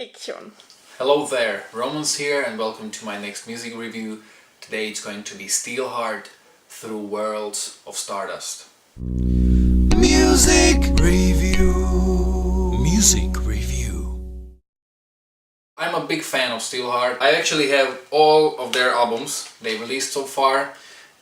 Action. Hello there, Romans here and welcome to my next music review. Today it's going to be Steelheart through Worlds of Stardust. Music review. Music review. I'm a big fan of Steelheart. I actually have all of their albums they released so far.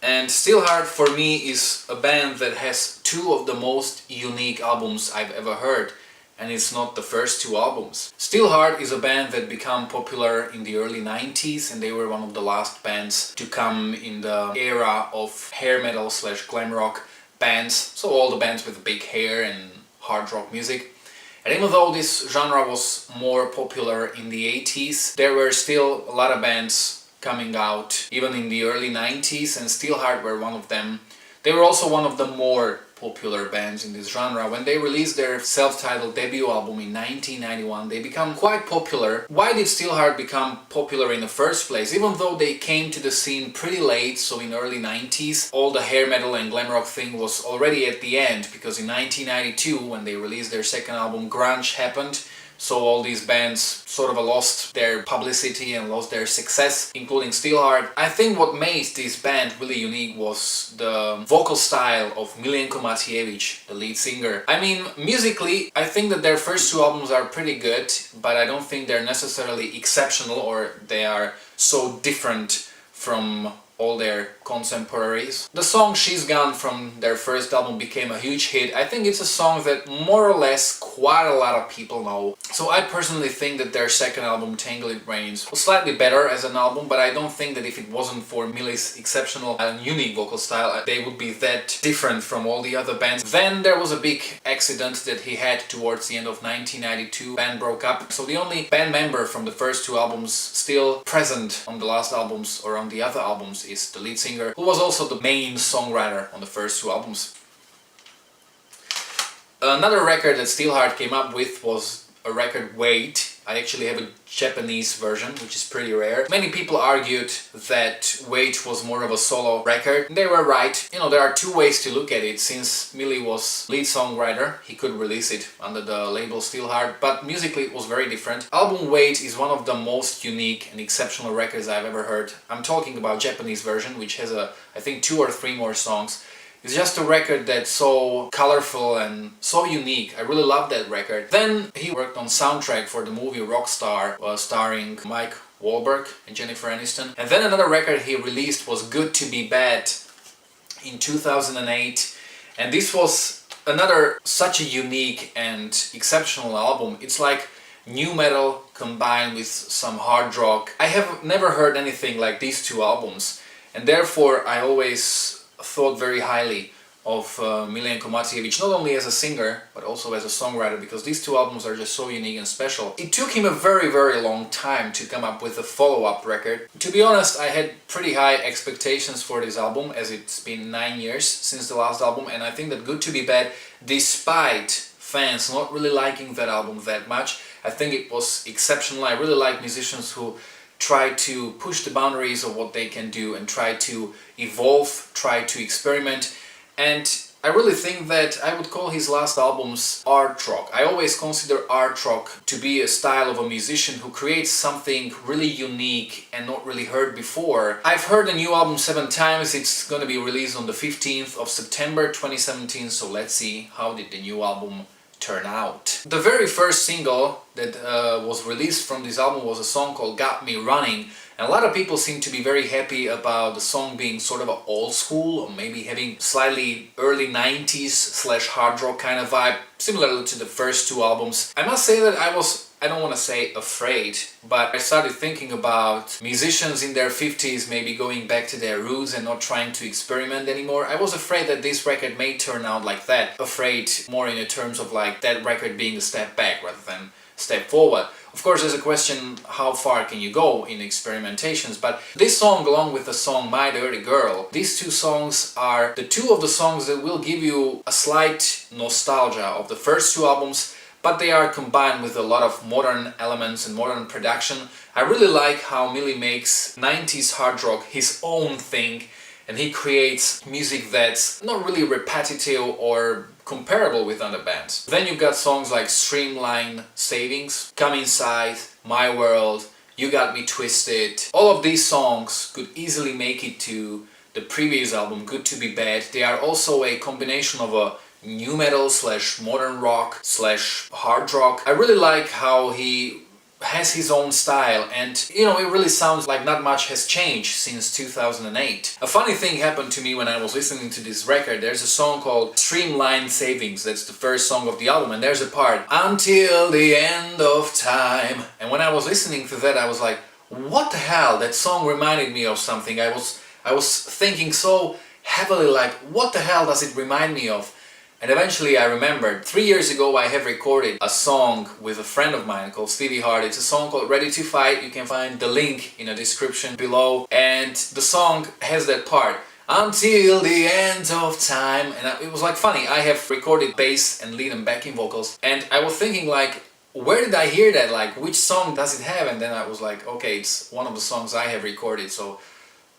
And Steelheart for me is a band that has two of the most unique albums I've ever heard. And it's not the first two albums. Steelheart is a band that became popular in the early 90s and they were one of the last bands to come in the era of hair metal / glam rock bands. So all the bands with big hair and hard rock music. And even though this genre was more popular in the 80s, there were still a lot of bands coming out even in the early 90s, and Steelheart were one of them. They were also one of the more popular bands in this genre. When they released their self-titled debut album in 1991, they became quite popular. Why did Steelheart become popular in the first place? Even though they came to the scene pretty late, so in early 90s, all the hair metal and glam rock thing was already at the end, because in 1992, when they released their second album, grunge happened. So all these bands sort of lost their publicity and lost their success, including Steelheart. I think what made this band really unique was the vocal style of Milenko Matijevic, the lead singer. I mean, musically, I think that their first two albums are pretty good, but I don't think they're necessarily exceptional or they are so different from all their contemporaries. The song She's Gone from their first album became a huge hit. I think it's a song that more or less quite a lot of people know. So I personally think that their second album, Tangled Rains, was slightly better as an album, but I don't think that if it wasn't for Millie's exceptional and unique vocal style, they would be that different from all the other bands. Then there was a big accident that he had towards the end of 1992. Band broke up, so the only band member from the first two albums still present on the last albums or on the other albums is the lead singer, who was also the main songwriter on the first two albums. Another record that Steelheart came up with was a record Wait. I actually have a Japanese version, which is pretty rare. Many people argued that Wait was more of a solo record. They were right. You know, there are two ways to look at it. Since Millie was lead songwriter, he could release it under the label Steelheart, but musically it was very different. Album Wait is one of the most unique and exceptional records I've ever heard. I'm talking about Japanese version, which has I think 2 or 3 more songs. It's just a record that's so colorful and so unique. I really love that record. Then he worked on soundtrack for the movie Rockstar, starring Mike Wahlberg and Jennifer Aniston. And then another record he released was Good to Be Bad in 2008. And this was another such a unique and exceptional album. It's like new metal combined with some hard rock. I have never heard anything like these two albums, and therefore I always thought very highly of Milenko Matijevic, not only as a singer but also as a songwriter, because these two albums are just so unique and special. It took him a very long time to come up with a follow-up record. To be honest, I had pretty high expectations for this album, as it's been 9 years since the last album, and I think that Good to Be Bad, despite fans not really liking that album that much, I think it was exceptional. I really like musicians who try to push the boundaries of what they can do and try to evolve, try to experiment. And I really think that I would call his last albums art rock. I always consider art rock to be a style of a musician who creates something really unique and not really heard before. I've heard the new album 7 times. It's gonna be released on the 15th of September 2017, so let's see how did the new album turn out. The very first single that was released from this album was a song called Got Me Running, and a lot of people seem to be very happy about the song being sort of an old school, or maybe having slightly early 90s / hard rock kind of vibe, similar to the first two albums. I must say that I don't want to say afraid, but I started thinking about musicians in their 50s maybe going back to their roots and not trying to experiment anymore. I was afraid that this record may turn out like that. Afraid more in the terms of like that record being a step back rather than step forward. Of course, there's a question, how far can you go in experimentations? But this song, along with the song My Dirty Girl, these two songs are the two of the songs that will give you a slight nostalgia of the first two albums, but they are combined with a lot of modern elements and modern production. I really like how Millie makes 90s hard rock his own thing, and he creates music that's not really repetitive or comparable with other bands. Then you've got songs like Streamline Savings, Come Inside, My World, You Got Me Twisted. All of these songs could easily make it to the previous album, Good to Be Bad. They are also a combination of a new metal / modern rock / hard rock. I really like how he has his own style, and you know, it really sounds like not much has changed since 2008. A funny thing happened to me when I was listening to this record. There's a song called Streamline Savings, that's the first song of the album, and there's a part, Until the End of Time. And when I was listening to that, I was like, what the hell? That song reminded me of something. I was thinking so heavily, like, what the hell does it remind me of? And eventually I remembered, 3 years ago I have recorded a song with a friend of mine called Steelheart. It's a song called Ready to Fight. You can find the link in the description below. And the song has that part, Until the End of Time. And it was like funny, I have recorded bass and lead and backing vocals. And I was thinking like, where did I hear that? Like, which song does it have? And then I was like, okay, it's one of the songs I have recorded, so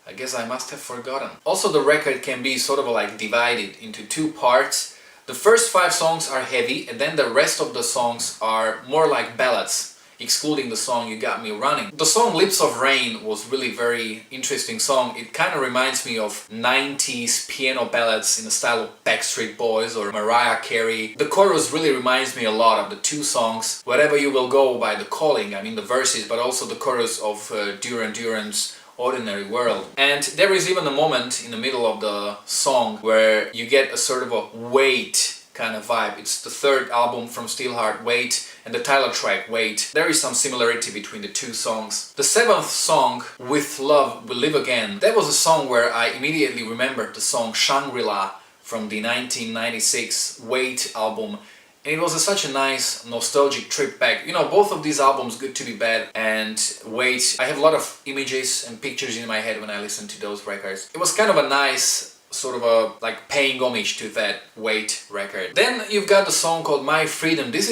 I guess I must have forgotten. Also, the record can be sort of like divided into 2 parts. The first 5 songs are heavy, and then the rest of the songs are more like ballads, excluding the song You Got Me Running. The song Lips of Rain was really very interesting song. It kind of reminds me of 90s piano ballads in the style of Backstreet Boys or Mariah Carey. The chorus really reminds me a lot of the 2 songs, Wherever You Will Go by The Calling, I mean the verses, but also the chorus of Duran Duran's Ordinary World. And there is even a moment in the middle of the song where you get a sort of a Wait kind of vibe. It's the 3rd album from Steelheart, Wait, and the title track, Wait. There is some similarity between the 2 songs. The 7th song, With Love We Live Again, that was a song where I immediately remembered the song Shangri-La from the 1996 Wait album. And it was such a nice nostalgic trip back. You know, both of these albums, Good to Be Bad and Wait, I have a lot of images and pictures in my head when I listen to those records. It was kind of a nice sort of a like paying homage to that Wait record. Then you've got the song called My Freedom. This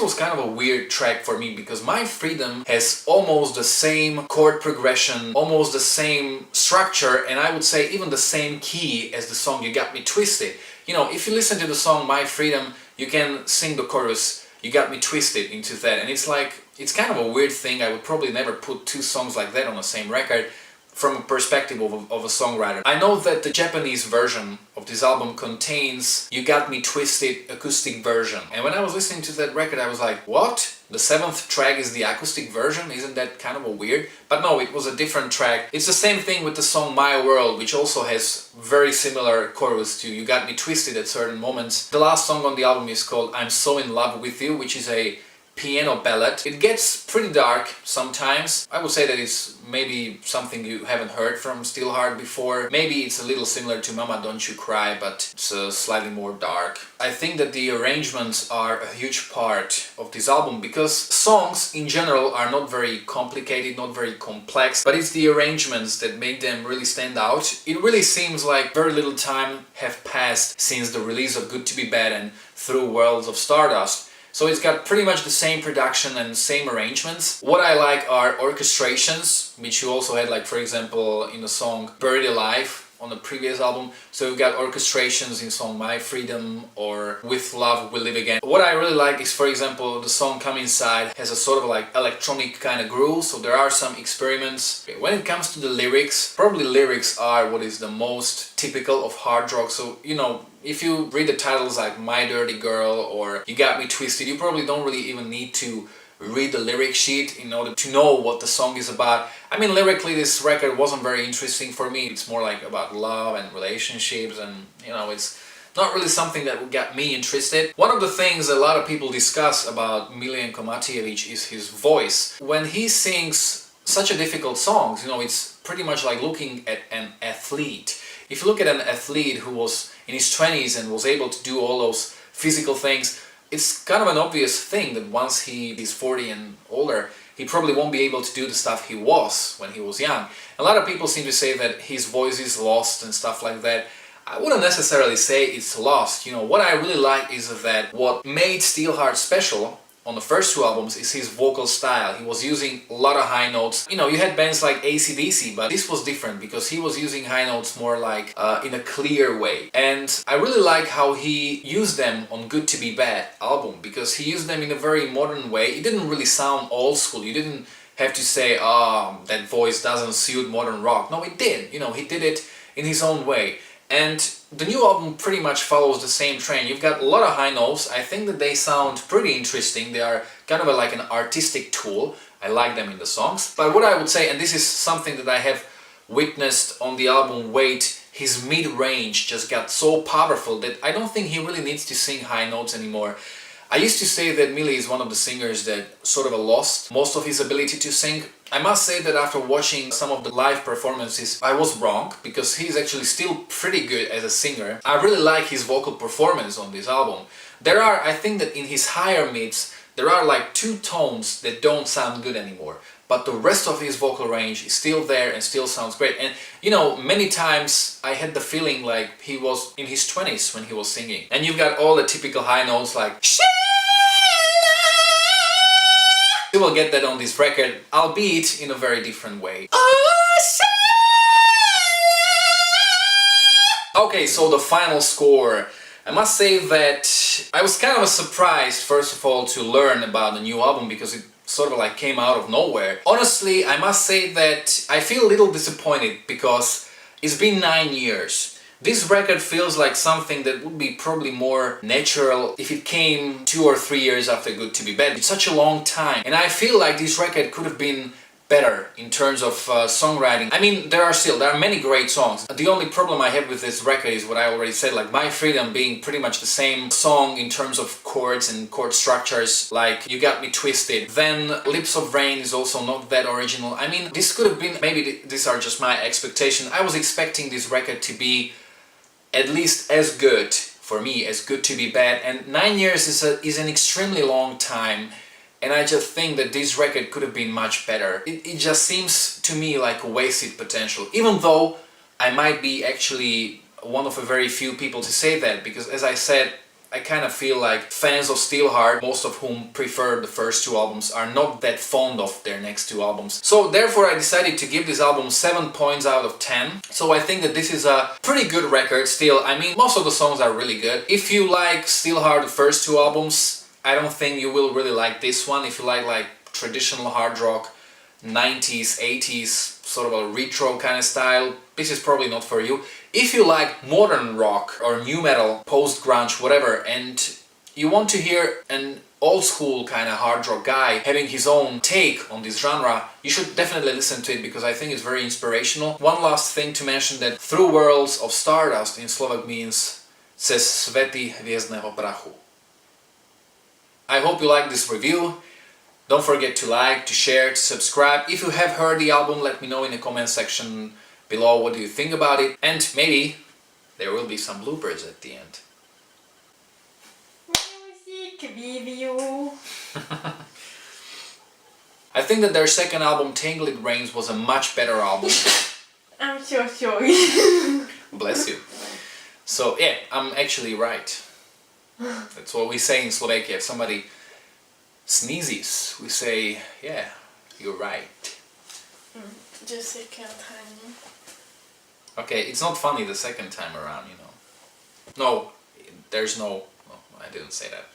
was kind of a weird track for me because My Freedom has almost the same chord progression, almost the same structure, and I would say even the same key as the song You Got Me Twisted. You know, if you listen to the song My Freedom, you can sing the chorus, You Got Me Twisted, into that. And it's like, it's kind of a weird thing. I would probably never put 2 songs like that on the same record from a perspective of a songwriter. I know that the Japanese version of this album contains You Got Me Twisted acoustic version. And when I was listening to that record, I was like, what? The 7th track is the acoustic version? Isn't that kind of a weird? But no, it was a different track. It's the same thing with the song My World, which also has very similar chorus to You Got Me Twisted at certain moments. The last song on the album is called I'm So In Love With You, which is a piano ballad. It gets pretty dark sometimes. I would say that it's maybe something you haven't heard from Steelheart before. Maybe it's a little similar to Mama Don't You Cry, but it's slightly more dark. I think that the arrangements are a huge part of this album because songs in general are not very complicated, not very complex, but it's the arrangements that make them really stand out. It really seems like very little time have passed since the release of Good to Be Bad and Through Worlds of Stardust. So it's got pretty much the same production and same arrangements. What I like are orchestrations, which you also had, like for example in the song Buried Alive on the previous album. So we've got orchestrations in song My Freedom or With Love We Live Again. What I really like is, for example, the song Come Inside has a sort of like electronic kind of groove, so there are some experiments. When it comes to the lyrics, probably lyrics are what is the most typical of hard rock. So, you know, if you read the titles like My Dirty Girl or You Got Me Twisted, you probably don't really even need to read the lyric sheet in order to know what the song is about. I mean, lyrically this record wasn't very interesting for me. It's more like about love and relationships, and you know, it's not really something that got me interested. One of the things a lot of people discuss about Miljan Komatijević is his voice. When he sings such a difficult songs, you know, it's pretty much like looking at an athlete. If you look at an athlete who was in his 20s and was able to do all those physical things, it's kind of an obvious thing that once he is 40 and older, he probably won't be able to do the stuff he was when he was young. A lot of people seem to say that his voice is lost and stuff like that. I wouldn't necessarily say it's lost. You know, what I really like is that what made Steelheart special on the first two albums is his vocal style. He was using a lot of high notes. You know, you had bands like AC/DC, but this was different because he was using high notes more like in a clear way. And I really like how he used them on Good to Be Bad album, because he used them in a very modern way. It didn't really sound old school. You didn't have to say, oh, that voice doesn't suit modern rock. No, it did. You know, he did it in his own way. And the new album pretty much follows the same trend. You've got a lot of high notes. I think that they sound pretty interesting. They are kind of like an artistic tool. I like them in the songs. But what I would say, and this is something that I have witnessed on the album Wait, his mid-range just got so powerful that I don't think he really needs to sing high notes anymore. I used to say that Millie is one of the singers that sort of lost most of his ability to sing. I must say that after watching some of the live performances, I was wrong, because he's actually still pretty good as a singer. I really like his vocal performance on this album. There are, I think that in his higher mids, there are like 2 tones that don't sound good anymore. But the rest of his vocal range is still there and still sounds great. And you know, many times I had the feeling like he was in his 20s when he was singing. And you've got all the typical high notes like you will get that on this record, albeit in a very different way. Okay, so the final score. I must say that I was kind of surprised, first of all, to learn about the new album, because it sort of like came out of nowhere. Honestly, I must say that I feel a little disappointed, because it's been 9 years. This record feels like something that would be probably more natural if it came 2 or 3 years after Good to Be Bad. It's such a long time, and I feel like this record could have been better in terms of songwriting. I mean, there are many great songs. The only problem I have with this record is what I already said, like My Freedom being pretty much the same song in terms of chords and chord structures, like You Got Me Twisted. Then Lips of Rain is also not that original. I mean, this could have been, maybe these are just my expectations. I was expecting this record to be at least as good, for me, as Good to Be Bad, and 9 years is an extremely long time. And I just think that this record could have been much better. It just seems to me like a wasted potential, even though I might be actually one of a very few people to say that, because as I said, I kind of feel like fans of Steelheart, most of whom prefer the first 2 albums, are not that fond of their next 2 albums. So therefore I decided to give this album 7 points out of 10. So I think that this is a pretty good record still. I mean, most of the songs are really good. If you like Steelheart, the first 2 albums, I don't think you will really like this one. If you like traditional hard rock, 90s, 80s, sort of a retro kind of style, this is probably not for you. If you like modern rock or new metal, post-grunge, whatever, and you want to hear an old school kind of hard rock guy having his own take on this genre, you should definitely listen to it, because I think it's very inspirational. One last thing to mention, that Through Worlds of Stardust in Slovak means Cez svety hviezdného prachu. I hope you like this review. Don't forget to like, to share, to subscribe. If you have heard the album, let me know in the comment section below what do you think about it. And maybe there will be some bloopers at the end. Music review. I think that their second album, Tangled Rains, was a much better album. I'm so sorry. Bless you. So yeah, I'm actually right. That's what we say in Slovakia. If somebody sneezes, we say, yeah, you're right. Just second time. Okay, it's not funny the second time around, you know. No, there's no... I didn't say that.